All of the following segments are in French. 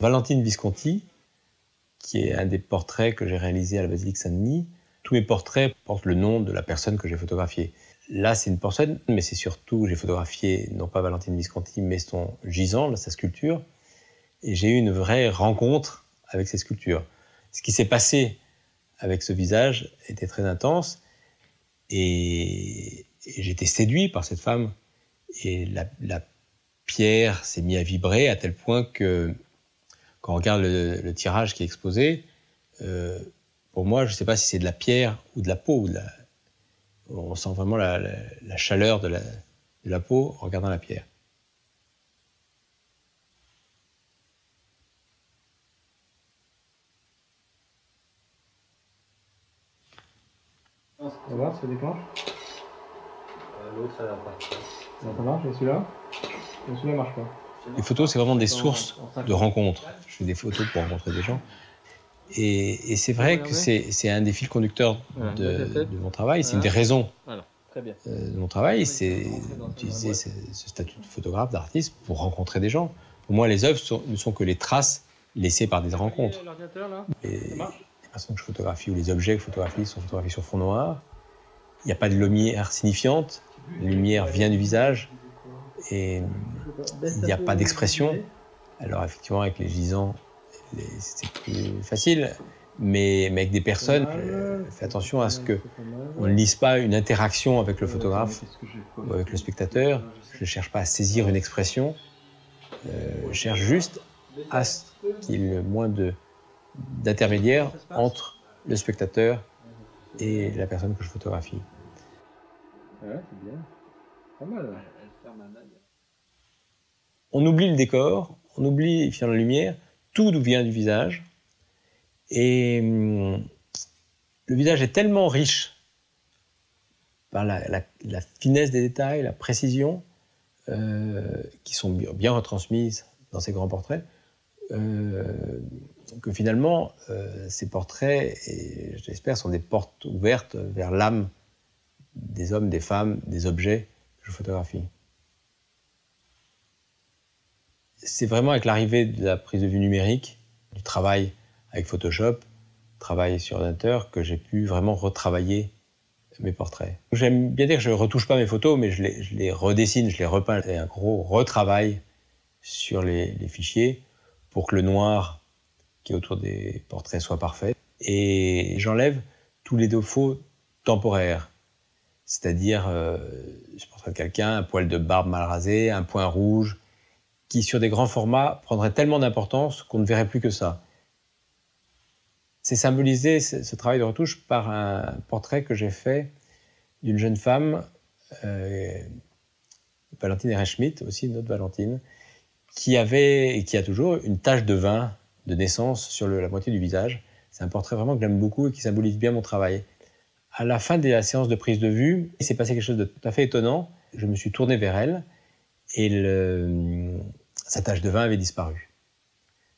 Valentine Visconti, qui est un des portraits que j'ai réalisés à la basilique Saint-Denis. Tous mes portraits portent le nom de la personne que j'ai photographiée. Là, c'est une personne, mais c'est surtout, j'ai photographié non pas Valentine Visconti, mais son gisant, sa sculpture. Et j'ai eu une vraie rencontre avec ces sculptures. Ce qui s'est passé avec ce visage était très intense. Et j'étais séduit par cette femme. Et la pierre s'est mise à vibrer à tel point que, quand on regarde le tirage qui est exposé, pour moi, je ne sais pas si c'est de la pierre ou de la peau. On sent vraiment la chaleur de la peau en regardant la pierre. On va voir, ça déclenche. L'autre, elle a pas. Ça marche, et celui-là? Et celui-là marche pas. Les photos, c'est vraiment des sources de rencontres. Je fais des photos pour rencontrer des gens. Et c'est vrai que c'est un des fils conducteurs de mon travail. C'est une des raisons de mon travail, c'est d'utiliser ce statut de photographe, d'artiste, pour rencontrer des gens. Pour moi, les œuvres ne sont que les traces laissées par des rencontres. Et les personnes que je photographie ou les objets que je photographie sont photographiés sur fond noir. Il n'y a pas de lumière signifiante. La lumière vient du visage et il n'y a pas d'expression. Alors effectivement, avec les gisants, c'est plus facile, mais avec des personnes, je fais attention à ce qu'on ne lise pas une interaction avec le photographe ou avec le spectateur. Je ne cherche pas à saisir une expression, je cherche juste à ce qu'il y ait le moins d'intermédiaires entre le spectateur et la personne que je photographie. Ouais, c'est bien. Pas mal. On oublie le décor, on oublie finalement la lumière, tout vient du visage. Et le visage est tellement riche par la finesse des détails, la précision, qui sont bien retransmises dans ces grands portraits, que finalement, ces portraits, et je l'espère, sont des portes ouvertes vers l'âme des hommes, des femmes, des objets que je photographie. C'est vraiment avec l'arrivée de la prise de vue numérique, du travail avec Photoshop, travail sur ordinateur, que j'ai pu vraiment retravailler mes portraits. J'aime bien dire que je ne retouche pas mes photos, mais je les redessine, je les repeins. Il y a un gros retravail sur les fichiers pour que le noir qui est autour des portraits soit parfait. Et j'enlève tous les défauts temporaires. C'est-à-dire, je portrait de quelqu'un, un poil de barbe mal rasé, un point rouge, qui sur des grands formats prendrait tellement d'importance qu'on ne verrait plus que ça. C'est symbolisé, ce travail de retouche, par un portrait que j'ai fait d'une jeune femme, Valentine Ehrenschmidt, aussi une autre Valentine, qui avait, et qui a toujours, une tache de vin de naissance sur la moitié du visage. C'est un portrait vraiment que j'aime beaucoup et qui symbolise bien mon travail. À la fin de la séance de prise de vue, il s'est passé quelque chose de tout à fait étonnant. Je me suis tourné vers elle et sa tache de vin avait disparu.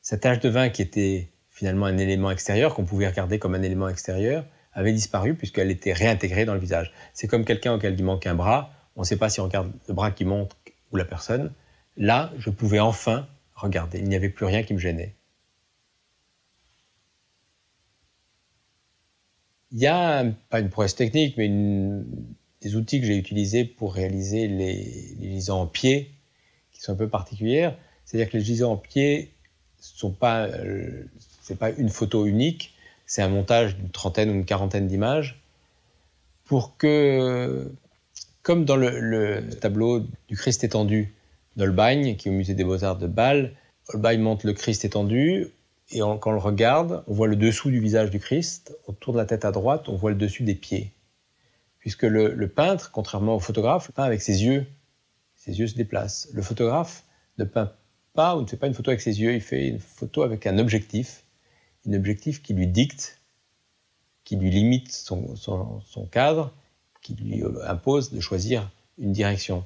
Sa tache de vin, qui était finalement un élément extérieur, qu'on pouvait regarder comme un élément extérieur, avait disparu puisqu'elle était réintégrée dans le visage. C'est comme quelqu'un auquel il manque un bras. On ne sait pas si on regarde le bras qui manque ou la personne. Là, je pouvais enfin regarder. Il n'y avait plus rien qui me gênait. Il y a, pas une prouesse technique, mais des outils que j'ai utilisés pour réaliser les gisants en pied, qui sont un peu particulières. C'est-à-dire que les gisants en pied, c'est pas une photo unique, c'est un montage d'une trentaine ou une quarantaine d'images pour que, comme dans le tableau du Christ étendu d'Holbein, qui est au musée des Beaux-Arts de Bâle, Holbein montre le Christ étendu et quand on le regarde, on voit le dessous du visage du Christ, on tourne la tête à droite, on voit le dessus des pieds. Puisque le peintre, contrairement au photographe, peint avec ses yeux se déplacent. Le photographe ne peint pas ou ne fait pas une photo avec ses yeux, il fait une photo avec un objectif qui lui dicte, qui lui limite son cadre, qui lui impose de choisir une direction.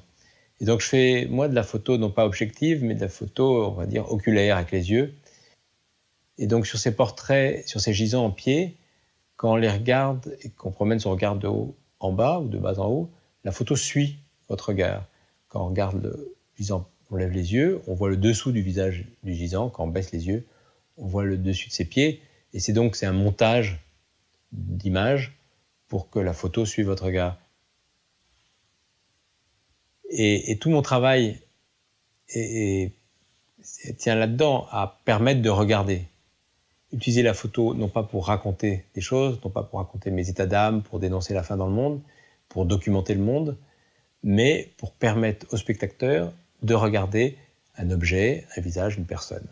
Et donc je fais, moi, de la photo non pas objective, mais de la photo, on va dire, oculaire, avec les yeux. Et donc sur ces portraits, sur ces gisants en pied, quand on les regarde et qu'on promène son regard de haut en bas ou de bas en haut, la photo suit votre regard. Quand on regarde le gisant on lève les yeux, on voit le dessous du visage du gisant. Quand on baisse les yeux, on voit le dessus de ses pieds. Et c'est un montage d'images pour que la photo suive votre regard. Et tout mon travail tient là-dedans à permettre de regarder. Utiliser la photo non pas pour raconter des choses, non pas pour raconter mes états d'âme, pour dénoncer la fin dans le monde, pour documenter le monde, mais pour permettre au spectateur de regarder un objet, un visage, une personne.